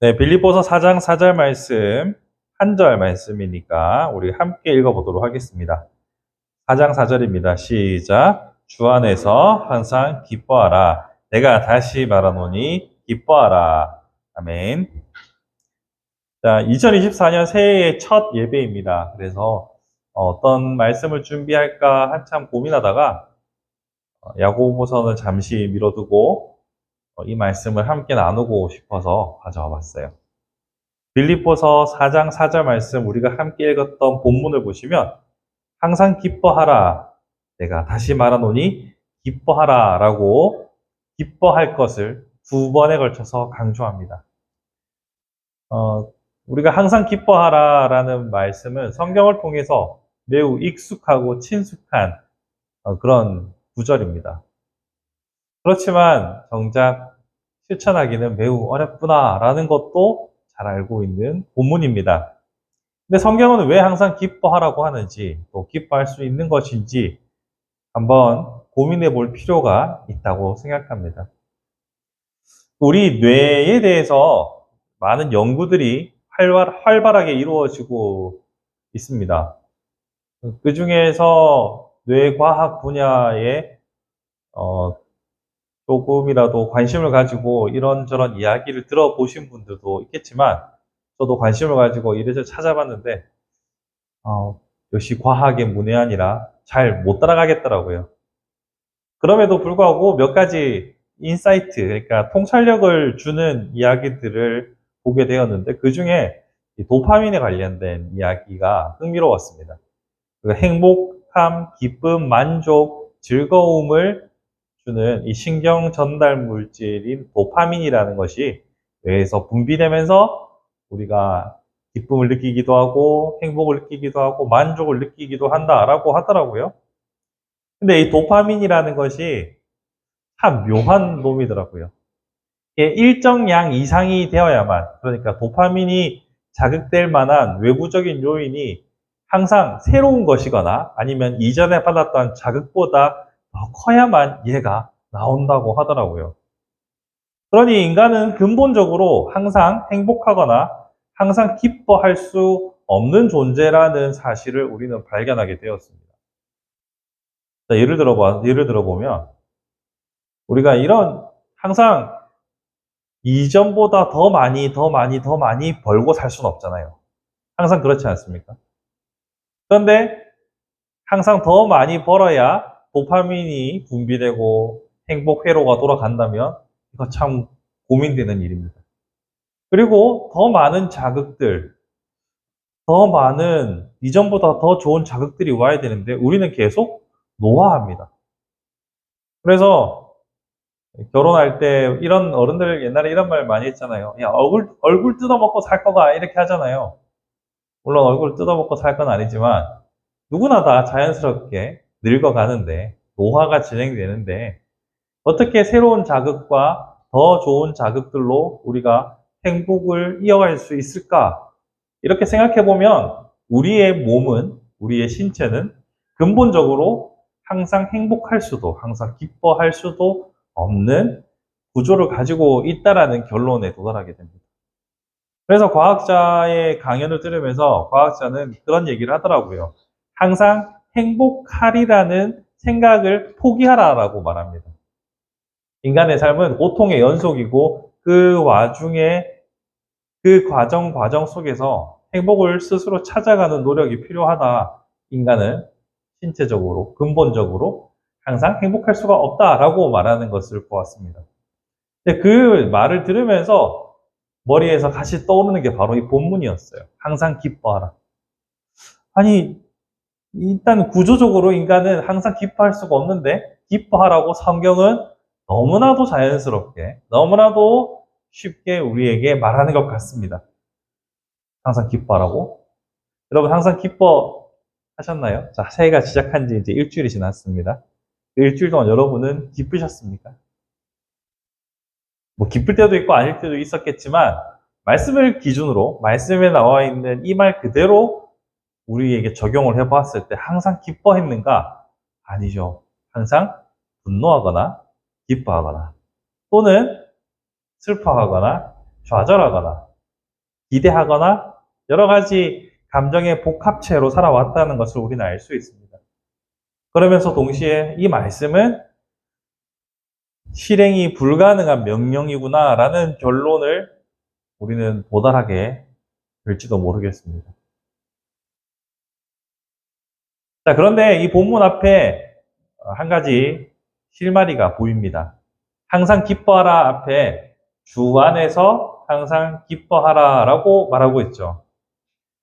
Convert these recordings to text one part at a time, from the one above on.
네, 빌립보서 4장 4절 말씀, 한 절 말씀이니까 우리 함께 읽어보도록 하겠습니다. 4장 4절입니다. 시작. 주 안에서 항상 기뻐하라. 내가 다시 말하노니 기뻐하라. 아멘. 자, 2024년 새해의 첫 예배입니다. 그래서 어떤 말씀을 준비할까 한참 고민하다가 야고보서는 잠시 미뤄두고 이 말씀을 함께 나누고 싶어서 가져와 봤어요. 빌립보서 4장 4절 말씀 우리가 함께 읽었던 본문을 보시면 항상 기뻐하라. 내가 다시 말하노니 기뻐하라 라고 기뻐할 것을 두 번에 걸쳐서 강조합니다. 우리가 항상 기뻐하라 라는 말씀은 성경을 통해서 매우 익숙하고 친숙한 그런 구절입니다. 그렇지만 정작 실천하기는 매우 어렵구나 라는 것도 잘 알고 있는 본문입니다. 근데 성경은 왜 항상 기뻐하라고 하는지, 또 기뻐할 수 있는 것인지 한번 고민해 볼 필요가 있다고 생각합니다. 우리 뇌에 대해서 많은 연구들이 활발하게 이루어지고 있습니다. 그 중에서 뇌과학 분야에 조금이라도 관심을 가지고 이런저런 이야기를 들어보신 분들도 있겠지만 저도 관심을 가지고 이래저래 찾아봤는데 역시 과학의 문외한이라 잘 못 따라가겠더라고요. 그럼에도 불구하고 몇 가지 인사이트, 그러니까 통찰력을 주는 이야기들을 보게 되었는데 그 중에 도파민에 관련된 이야기가 흥미로웠습니다. 행복함, 기쁨, 만족, 즐거움을 주는 이 신경 전달 물질인 도파민이라는 것이 뇌에서 분비되면서 우리가 기쁨을 느끼기도 하고 행복을 느끼기도 하고 만족을 느끼기도 한다라고 하더라고요. 근데 이 도파민이라는 것이 참 묘한 놈이더라고요. 이게 일정 양 이상이 되어야만, 그러니까 도파민이 자극될 만한 외부적인 요인이 항상 새로운 것이거나 아니면 이전에 받았던 자극보다 더 커야만 얘가 나온다고 하더라고요. 그러니 인간은 근본적으로 항상 행복하거나 항상 기뻐할 수 없는 존재라는 사실을 우리는 발견하게 되었습니다. 자, 예를 들어보면 우리가 이런 항상 이전보다 더 많이 벌고 살 수는 없잖아요. 항상 그렇지 않습니까? 그런데 항상 더 많이 벌어야 도파민이 분비되고 행복 회로가 돌아간다면 이거 참 고민되는 일입니다. 그리고 더 많은 자극들, 더 많은 이전보다 더 좋은 자극들이 와야 되는데 우리는 계속 노화합니다. 그래서 결혼할 때 이런 어른들 옛날에 이런 말 많이 했잖아요. 야, 얼굴 뜯어먹고 살 거가 이렇게 하잖아요. 물론 얼굴 뜯어먹고 살 건 아니지만 누구나 다 자연스럽게 늙어가는데 노화가 진행되는데 어떻게 새로운 자극과 더 좋은 자극들로 우리가 행복을 이어갈 수 있을까? 이렇게 생각해 보면 우리의 몸은, 우리의 신체는 근본적으로 항상 행복할 수도, 항상 기뻐할 수도 없는 구조를 가지고 있다라는 결론에 도달하게 됩니다. 그래서 과학자의 강연을 들으면서 과학자는 그런 얘기를 하더라고요. 항상 행복하리라는 생각을 포기하라라고 말합니다. 인간의 삶은 고통의 연속이고 그 와중에 그 과정 속에서 행복을 스스로 찾아가는 노력이 필요하다. 인간은 신체적으로, 근본적으로 항상 행복할 수가 없다라고 말하는 것을 보았습니다. 근데 그 말을 들으면서 머리에서 같이 떠오르는 게 바로 이 본문이었어요. 항상 기뻐하라. 아니, 일단 구조적으로 인간은 항상 기뻐할 수가 없는데 기뻐하라고 성경은 너무나도 자연스럽게, 너무나도 쉽게 우리에게 말하는 것 같습니다. 항상 기뻐하라고. 여러분 항상 기뻐하셨나요? 자, 새해가 시작한 지 이제 일주일이 지났습니다. 그 일주일 동안 여러분은 기쁘셨습니까? 뭐 기쁠 때도 있고 아닐 때도 있었겠지만 말씀을 기준으로 말씀에 나와 있는 이 말 그대로 우리에게 적용을 해보았을 때 항상 기뻐했는가? 아니죠. 항상 분노하거나 기뻐하거나 또는 슬퍼하거나 좌절하거나 기대하거나 여러 가지 감정의 복합체로 살아왔다는 것을 우리는 알 수 있습니다. 그러면서 동시에 이 말씀은 실행이 불가능한 명령이구나라는 결론을 우리는 도달하게 될지도 모르겠습니다. 자, 그런데 이 본문 앞에 한 가지 실마리가 보입니다. 항상 기뻐하라 앞에 주 안에서 항상 기뻐하라 라고 말하고 있죠.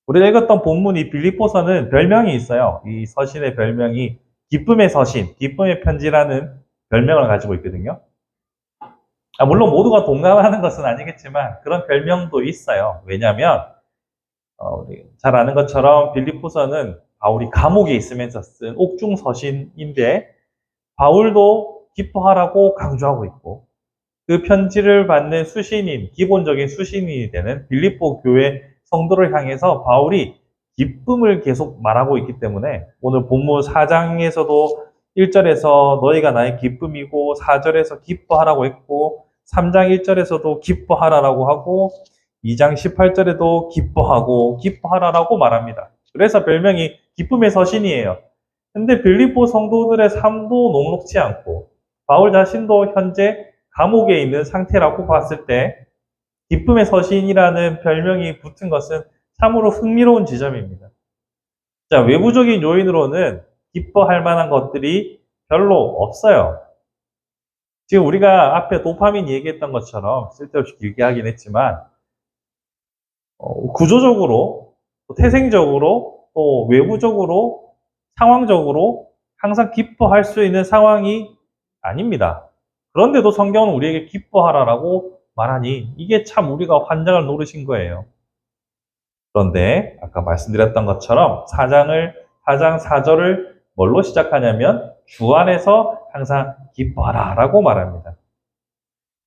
우리가 읽었던 본문이 빌립보서는 별명이 있어요. 이 서신의 별명이 기쁨의 서신, 기쁨의 편지라는 별명을 가지고 있거든요. 물론 모두가 동감하는 것은 아니겠지만 그런 별명도 있어요. 왜냐하면 우리 잘 아는 것처럼 빌립보서는 바울이 감옥에 있으면서 쓴 옥중 서신인데 바울도 기뻐하라고 강조하고 있고 그 편지를 받는 수신인, 기본적인 수신인이 되는 빌립보 교회 성도를 향해서 바울이 기쁨을 계속 말하고 있기 때문에 오늘 본문 4장에서도 1절에서 너희가 나의 기쁨이고 4절에서 기뻐하라고 했고 3장 1절에서도 기뻐하라라고 하고 2장 18절에도 기뻐하라라고 말합니다. 그래서 별명이 기쁨의 서신이에요. 근데 빌립보 성도들의 삶도 녹록지 않고 바울 자신도 현재 감옥에 있는 상태라고 봤을 때 기쁨의 서신이라는 별명이 붙은 것은 참으로 흥미로운 지점입니다. 자, 외부적인 요인으로는 기뻐할 만한 것들이 별로 없어요. 지금 우리가 앞에 도파민 얘기했던 것처럼 쓸데없이 길게 하긴 했지만 구조적으로, 또 태생적으로, 또 외부적으로, 상황적으로 항상 기뻐할 수 있는 상황이 아닙니다. 그런데도 성경은 우리에게 기뻐하라라고 말하니 이게 참 우리가 환장을 노리신 거예요. 그런데 아까 말씀드렸던 것처럼 4장 4절을 뭘로 시작하냐면 주 안에서 항상 기뻐하라라고 말합니다.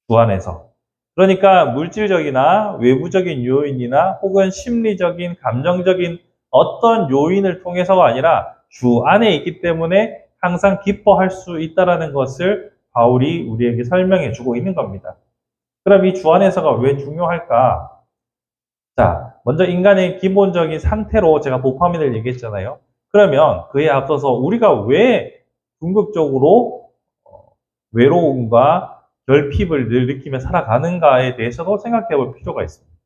주 안에서. 그러니까 물질적이나 외부적인 요인이나 혹은 심리적인, 감정적인 어떤 요인을 통해서가 아니라 주 안에 있기 때문에 항상 기뻐할 수 있다는 것을 바울이 우리에게 설명해 주고 있는 겁니다. 그럼 이 주 안에서가 왜 중요할까? 자, 먼저 인간의 기본적인 상태로 제가 도파민을 얘기했잖아요. 그러면 그에 앞서서 우리가 왜 궁극적으로 외로움과 결핍을 늘 느끼며 살아가는가에 대해서도 생각해 볼 필요가 있습니다.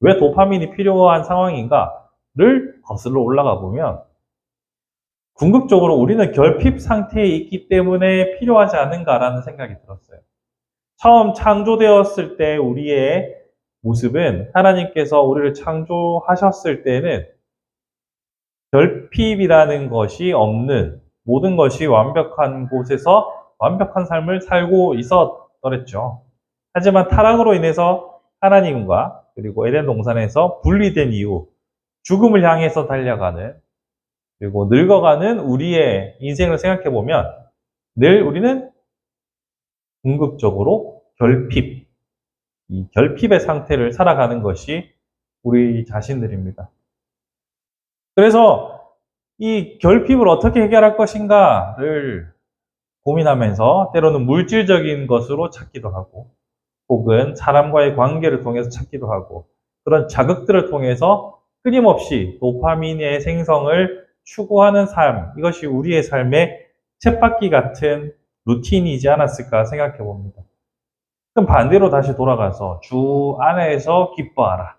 왜 도파민이 필요한 상황인가를 거슬러 올라가 보면 궁극적으로 우리는 결핍 상태에 있기 때문에 필요하지 않은가라는 생각이 들었어요. 처음 창조되었을 때 우리의 모습은 하나님께서 우리를 창조하셨을 때는 결핍이라는 것이 없는 모든 것이 완벽한 곳에서 완벽한 삶을 살고 있었더랬죠. 하지만 타락으로 인해서 하나님과 그리고 에덴 동산에서 분리된 이후 죽음을 향해서 달려가는 그리고 늙어가는 우리의 인생을 생각해 보면 늘 우리는 궁극적으로 이 결핍의 상태를 살아가는 것이 우리 자신들입니다. 그래서 이 결핍을 어떻게 해결할 것인가를 고민하면서 때로는 물질적인 것으로 찾기도 하고 혹은 사람과의 관계를 통해서 찾기도 하고 그런 자극들을 통해서 끊임없이 도파민의 생성을 추구하는 삶, 이것이 우리의 삶의 쳇바퀴 같은 루틴이지 않았을까 생각해 봅니다. 그럼 반대로 다시 돌아가서 주 안에서 기뻐하라.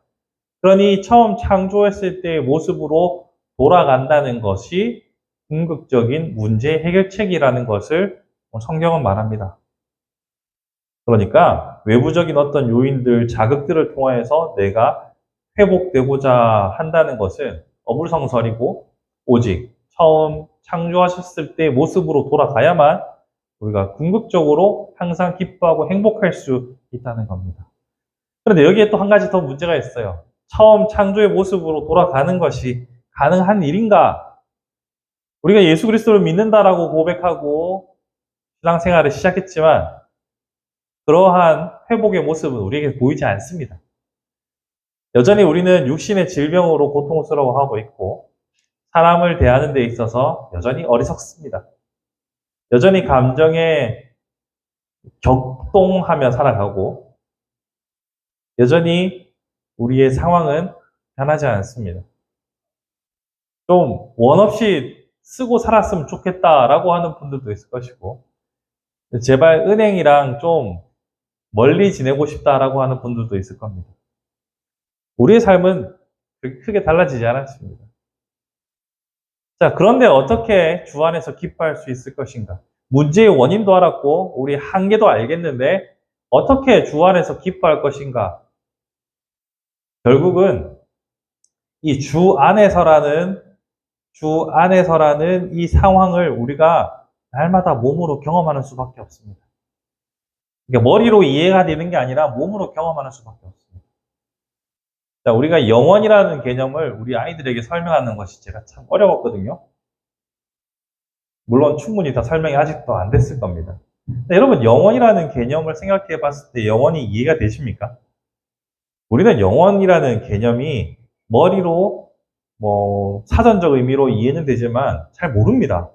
그러니 처음 창조했을 때의 모습으로 돌아간다는 것이 궁극적인 문제 해결책이라는 것을 성경은 말합니다. 그러니까 외부적인 어떤 요인들, 자극들을 통해서 내가 회복되고자 한다는 것은 어불성설이고 오직 처음 창조하셨을 때의 모습으로 돌아가야만 우리가 궁극적으로 항상 기뻐하고 행복할 수 있다는 겁니다. 그런데 여기에 또 한 가지 더 문제가 있어요. 처음 창조의 모습으로 돌아가는 것이 가능한 일인가? 우리가 예수 그리스도를 믿는다라고 고백하고 신앙생활을 시작했지만 그러한 회복의 모습은 우리에게 보이지 않습니다. 여전히 우리는 육신의 질병으로 고통스러워하고 있고 사람을 대하는 데 있어서 여전히 어리석습니다. 여전히 감정에 격동하며 살아가고 여전히 우리의 상황은 변하지 않습니다. 좀 원 없이 쓰고 살았으면 좋겠다라고 하는 분들도 있을 것이고, 제발 은행이랑 좀 멀리 지내고 싶다라고 하는 분들도 있을 겁니다. 우리의 삶은 그렇게 크게 달라지지 않았습니다. 자, 그런데 어떻게 주 안에서 기뻐할 수 있을 것인가? 문제의 원인도 알았고, 우리 한계도 알겠는데, 어떻게 주 안에서 기뻐할 것인가? 결국은 이 주 안에서라는 이 상황을 우리가 날마다 몸으로 경험하는 수밖에 없습니다. 그러니까 머리로 이해가 되는 게 아니라 몸으로 경험하는 수밖에 없습니다. 자, 우리가 영원이라는 개념을 우리 아이들에게 설명하는 것이 제가 참 어려웠거든요. 물론 충분히 다 설명이 아직도 안 됐을 겁니다. 여러분, 영원이라는 개념을 생각해 봤을 때 영원이 이해가 되십니까? 우리는 영원이라는 개념이 머리로 사전적 의미로 이해는 되지만 잘 모릅니다.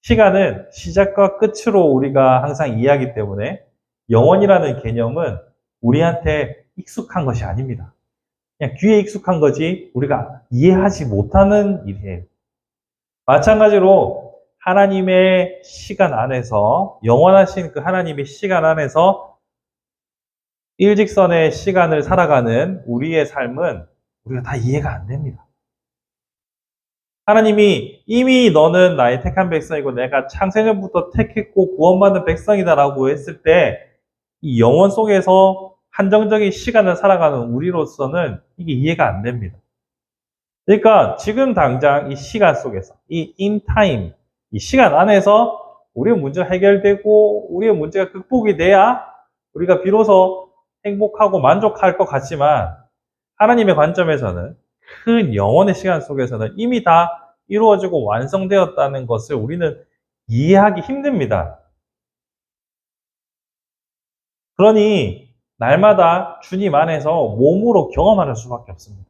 시간은 시작과 끝으로 우리가 항상 이해하기 때문에 영원이라는 개념은 우리한테 익숙한 것이 아닙니다. 그냥 귀에 익숙한 거지 우리가 이해하지 못하는 일이에요. 마찬가지로 하나님의 시간 안에서, 영원하신 그 하나님의 시간 안에서 일직선의 시간을 살아가는 우리의 삶은 우리가 다 이해가 안 됩니다. 하나님이 이미 너는 나의 택한 백성이고 내가 창세전부터 택했고 구원받은 백성이다라고 했을 때 이 영원 속에서 한정적인 시간을 살아가는 우리로서는 이게 이해가 안 됩니다. 그러니까 지금 당장 이 시간 속에서, 이 in time, 이 시간 안에서 우리의 문제가 해결되고 우리의 문제가 극복이 돼야 우리가 비로소 행복하고 만족할 것 같지만 하나님의 관점에서는 큰 영원의 시간 속에서는 이미 다 이루어지고 완성되었다는 것을 우리는 이해하기 힘듭니다. 그러니 날마다 주님 안에서 몸으로 경험하는 수밖에 없습니다.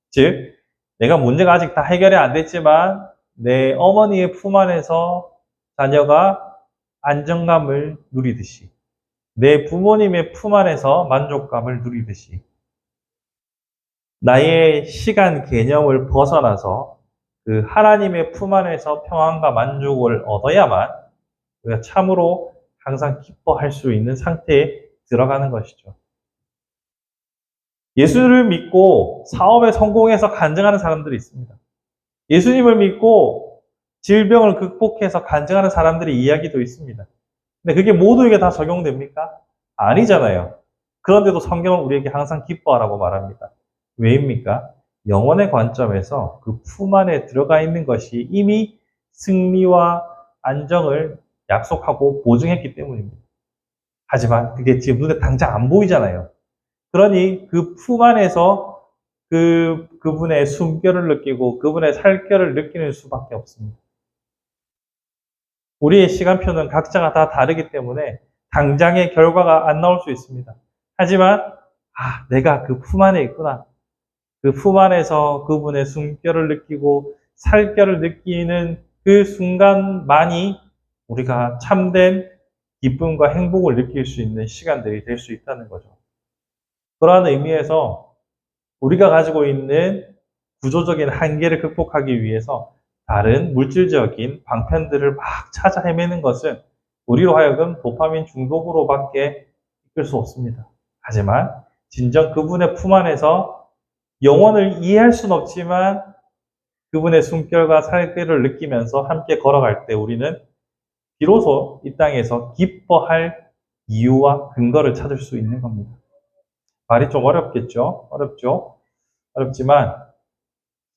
즉, 내가 문제가 아직 다 해결이 안 됐지만 내 어머니의 품 안에서 자녀가 안정감을 누리듯이, 내 부모님의 품 안에서 만족감을 누리듯이, 나의 시간 개념을 벗어나서 그 하나님의 품 안에서 평안과 만족을 얻어야만 우리가 참으로 항상 기뻐할 수 있는 상태에 들어가는 것이죠. 예수를 믿고 사업에 성공해서 간증하는 사람들이 있습니다. 예수님을 믿고 질병을 극복해서 간증하는 사람들의 이야기도 있습니다. 근데 그게 모두에게 다 적용됩니까? 아니잖아요. 그런데도 성경은 우리에게 항상 기뻐하라고 말합니다. 왜입니까? 영혼의 관점에서 그 품 안에 들어가 있는 것이 이미 승리와 안정을 약속하고 보증했기 때문입니다. 하지만 그게 지금 눈에 당장 안 보이잖아요. 그러니 그 품 안에서 그분의 숨결을 느끼고 그분의 살결을 느끼는 수밖에 없습니다. 우리의 시간표는 각자가 다 다르기 때문에 당장의 결과가 안 나올 수 있습니다. 하지만 내가 그 품 안에 있구나. 그 품 안에서 그분의 숨결을 느끼고 살결을 느끼는 그 순간만이 우리가 참된 기쁨과 행복을 느낄 수 있는 시간들이 될 수 있다는 거죠. 그러한 의미에서 우리가 가지고 있는 구조적인 한계를 극복하기 위해서 다른 물질적인 방편들을 막 찾아 헤매는 것은 우리로 하여금 도파민 중독으로밖에 이끌 수 없습니다. 하지만 진정 그분의 품 안에서 영혼을 이해할 수는 없지만 그분의 숨결과 살결을 느끼면서 함께 걸어갈 때 우리는 비로소 이 땅에서 기뻐할 이유와 근거를 찾을 수 있는 겁니다. 말이 좀 어렵겠죠? 어렵지만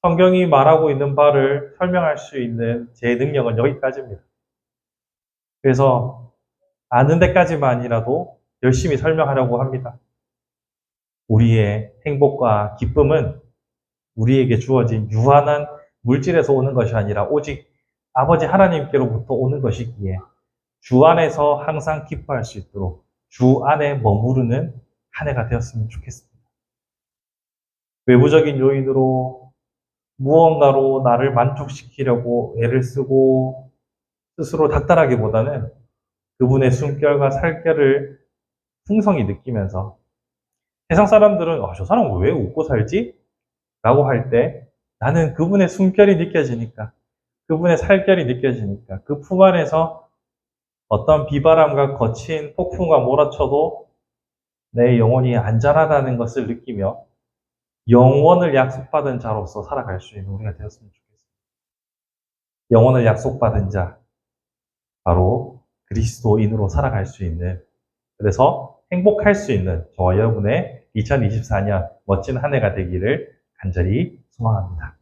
성경이 말하고 있는 바를 설명할 수 있는 제 능력은 여기까지입니다. 그래서 아는 데까지만이라도 열심히 설명하려고 합니다. 우리의 행복과 기쁨은 우리에게 주어진 유한한 물질에서 오는 것이 아니라 오직 아버지 하나님께로부터 오는 것이기에 주 안에서 항상 기뻐할 수 있도록 주 안에 머무르는 한 해가 되었으면 좋겠습니다. 외부적인 요인으로 무언가로 나를 만족시키려고 애를 쓰고 스스로 닥달하기보다는 그분의 숨결과 살결을 풍성히 느끼면서 세상 사람들은 저 사람은 왜 웃고 살지? 라고 할 때 나는 그분의 숨결이 느껴지니까, 그분의 살결이 느껴지니까, 그 품 안에서 어떤 비바람과 거친 폭풍과 몰아쳐도 내 영혼이 안전하다는 것을 느끼며 영원을 약속받은 자로서 살아갈 수 있는 우리가 되었으면 좋겠습니다. 영원을 약속받은 자, 바로 그리스도인으로 살아갈 수 있는, 그래서 행복할 수 있는 저와 여러분의 2024년 멋진 한 해가 되기를 간절히 소망합니다.